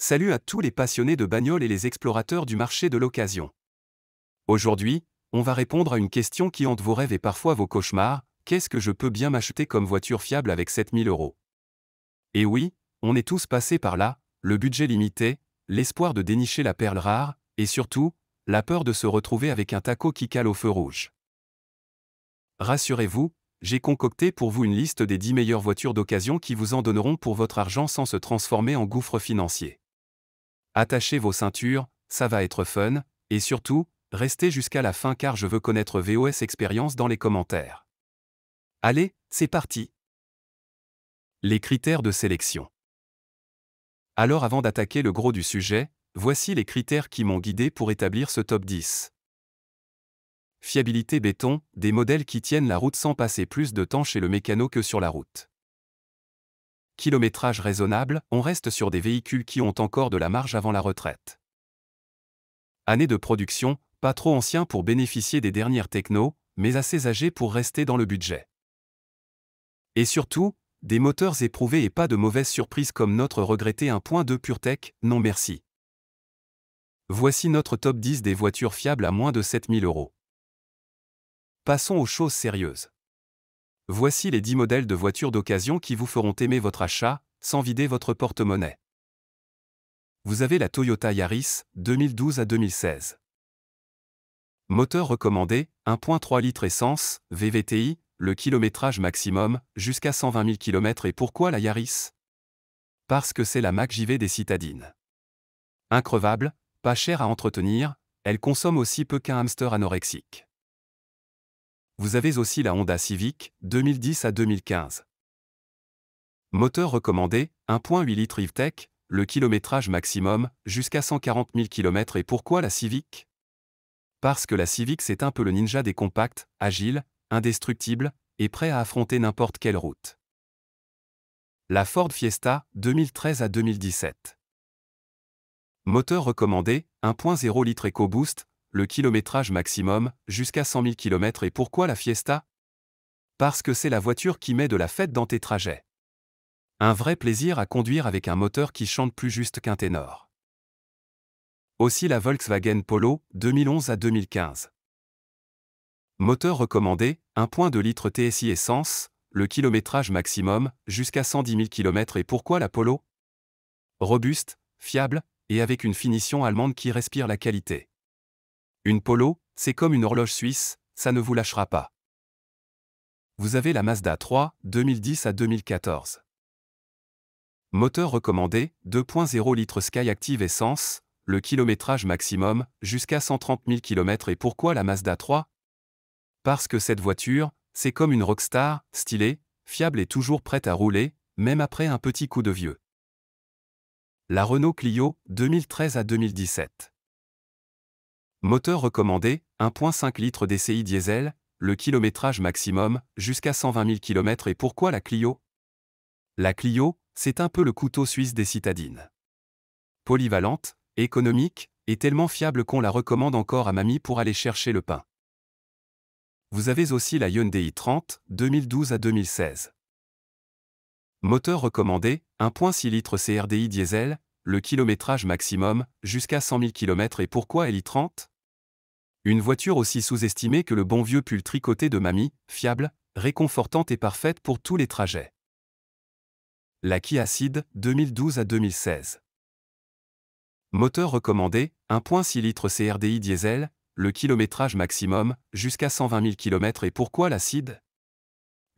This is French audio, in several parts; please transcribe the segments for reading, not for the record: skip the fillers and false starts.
Salut à tous les passionnés de bagnoles et les explorateurs du marché de l'occasion. Aujourd'hui, on va répondre à une question qui hante vos rêves et parfois vos cauchemars: qu'est-ce que je peux bien m'acheter comme voiture fiable avec 7 000 €? Et oui, on est tous passés par là, le budget limité, l'espoir de dénicher la perle rare, et surtout, la peur de se retrouver avec un taco qui cale au feu rouge. Rassurez-vous, j'ai concocté pour vous une liste des 10 meilleures voitures d'occasion qui vous en donneront pour votre argent sans se transformer en gouffre financier. Attachez vos ceintures, ça va être fun, et surtout, restez jusqu'à la fin car je veux connaître VOS Expérience dans les commentaires. Allez, c'est parti! Les critères de sélection. Alors avant d'attaquer le gros du sujet, voici les critères qui m'ont guidé pour établir ce top 10. Fiabilité béton, des modèles qui tiennent la route sans passer plus de temps chez le mécano que sur la route. Kilométrage raisonnable, on reste sur des véhicules qui ont encore de la marge avant la retraite. Année de production, pas trop ancien pour bénéficier des dernières technos, mais assez âgé pour rester dans le budget. Et surtout, des moteurs éprouvés et pas de mauvaises surprises comme notre regretté 1.2 PureTech, non merci. Voici notre top 10 des voitures fiables à moins de 7 000 €. Passons aux choses sérieuses. Voici les 10 modèles de voitures d'occasion qui vous feront aimer votre achat, sans vider votre porte-monnaie. Vous avez la Toyota Yaris, 2012 à 2016. Moteur recommandé, 1.3 litres essence, VVTi, le kilométrage maximum, jusqu'à 120 000 km. Et pourquoi la Yaris? Parce que c'est la Mac JV des citadines. Increvable, pas cher à entretenir, elle consomme aussi peu qu'un hamster anorexique. Vous avez aussi la Honda Civic, 2010 à 2015. Moteur recommandé, 1.8 litres EVTEC, le kilométrage maximum, jusqu'à 140 000 km. Et pourquoi la Civic? Parce que la Civic c'est un peu le ninja des compacts, agile, indestructible, et prêt à affronter n'importe quelle route. La Ford Fiesta, 2013 à 2017. Moteur recommandé, 1.0 litres EcoBoost, le kilométrage maximum, jusqu'à 100 000 km. Et pourquoi la Fiesta? Parce que c'est la voiture qui met de la fête dans tes trajets. Un vrai plaisir à conduire avec un moteur qui chante plus juste qu'un ténor. Aussi la Volkswagen Polo, 2011 à 2015. Moteur recommandé, 1.2 litres TSI essence, le kilométrage maximum, jusqu'à 110 000 km. Et pourquoi la Polo? Robuste, fiable, et avec une finition allemande qui respire la qualité. Une Polo, c'est comme une horloge suisse, ça ne vous lâchera pas. Vous avez la Mazda 3, 2010 à 2014. Moteur recommandé, 2.0 litres Skyactiv essence, le kilométrage maximum, jusqu'à 130 000 km. Et pourquoi la Mazda 3? Parce que cette voiture, c'est comme une rockstar, stylée, fiable et toujours prête à rouler, même après un petit coup de vieux. La Renault Clio, 2013 à 2017. Moteur recommandé, 1.5 litres DCI diesel, le kilométrage maximum, jusqu'à 120 000 km. Et pourquoi la Clio? La Clio, c'est un peu le couteau suisse des citadines. Polyvalente, économique, et tellement fiable qu'on la recommande encore à mamie pour aller chercher le pain. Vous avez aussi la Hyundai i30, 2012 à 2016. Moteur recommandé, 1.6 litres CRDI diesel, le kilométrage maximum, jusqu'à 100 000 km. Et pourquoi i30? Une voiture aussi sous-estimée que le bon vieux pull tricoté de mamie, fiable, réconfortante et parfaite pour tous les trajets. La Kia Ceed, 2012 à 2016. Moteur recommandé, 1.6 litres CRDI diesel, le kilométrage maximum, jusqu'à 120 000 km. Et pourquoi la Ceed?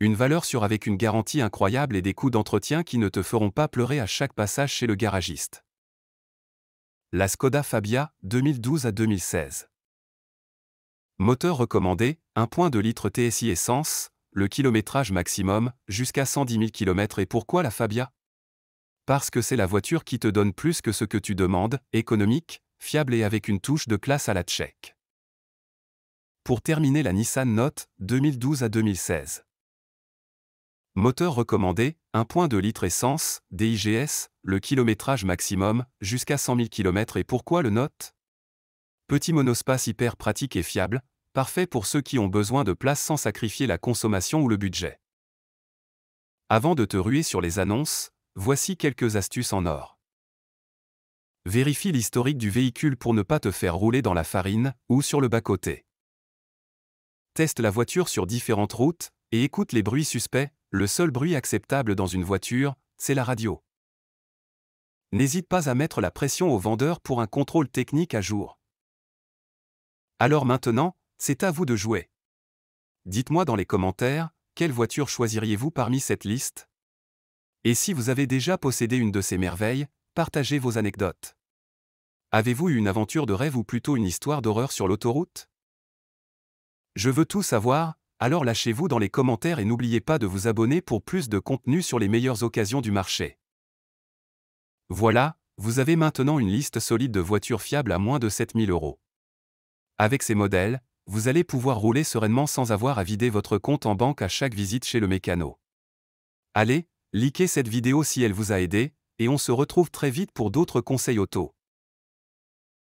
Une valeur sûre avec une garantie incroyable et des coûts d'entretien qui ne te feront pas pleurer à chaque passage chez le garagiste. La Skoda Fabia, 2012 à 2016. Moteur recommandé, 1.2 litres TSI essence, le kilométrage maximum, jusqu'à 110 000 km. Et pourquoi la Fabia? Parce que c'est la voiture qui te donne plus que ce que tu demandes, économique, fiable et avec une touche de classe à la tchèque. Pour terminer, la Nissan Note, 2012 à 2016. Moteur recommandé, 1.2 litres essence, DIGS, le kilométrage maximum, jusqu'à 100 000 km. Et pourquoi le Note? Petit monospace hyper pratique et fiable, parfait pour ceux qui ont besoin de place sans sacrifier la consommation ou le budget. Avant de te ruer sur les annonces, voici quelques astuces en or. Vérifie l'historique du véhicule pour ne pas te faire rouler dans la farine ou sur le bas-côté. Teste la voiture sur différentes routes et écoute les bruits suspects. Le seul bruit acceptable dans une voiture, c'est la radio. N'hésite pas à mettre la pression au vendeur pour un contrôle technique à jour. Alors maintenant, c'est à vous de jouer. Dites-moi dans les commentaires, quelle voiture choisiriez-vous parmi cette liste? Et si vous avez déjà possédé une de ces merveilles, partagez vos anecdotes. Avez-vous eu une aventure de rêve ou plutôt une histoire d'horreur sur l'autoroute? Je veux tout savoir, alors lâchez-vous dans les commentaires et n'oubliez pas de vous abonner pour plus de contenu sur les meilleures occasions du marché. Voilà, vous avez maintenant une liste solide de voitures fiables à moins de 7 000 €. Avec ces modèles, vous allez pouvoir rouler sereinement sans avoir à vider votre compte en banque à chaque visite chez le mécano. Allez, likez cette vidéo si elle vous a aidé, et on se retrouve très vite pour d'autres conseils auto.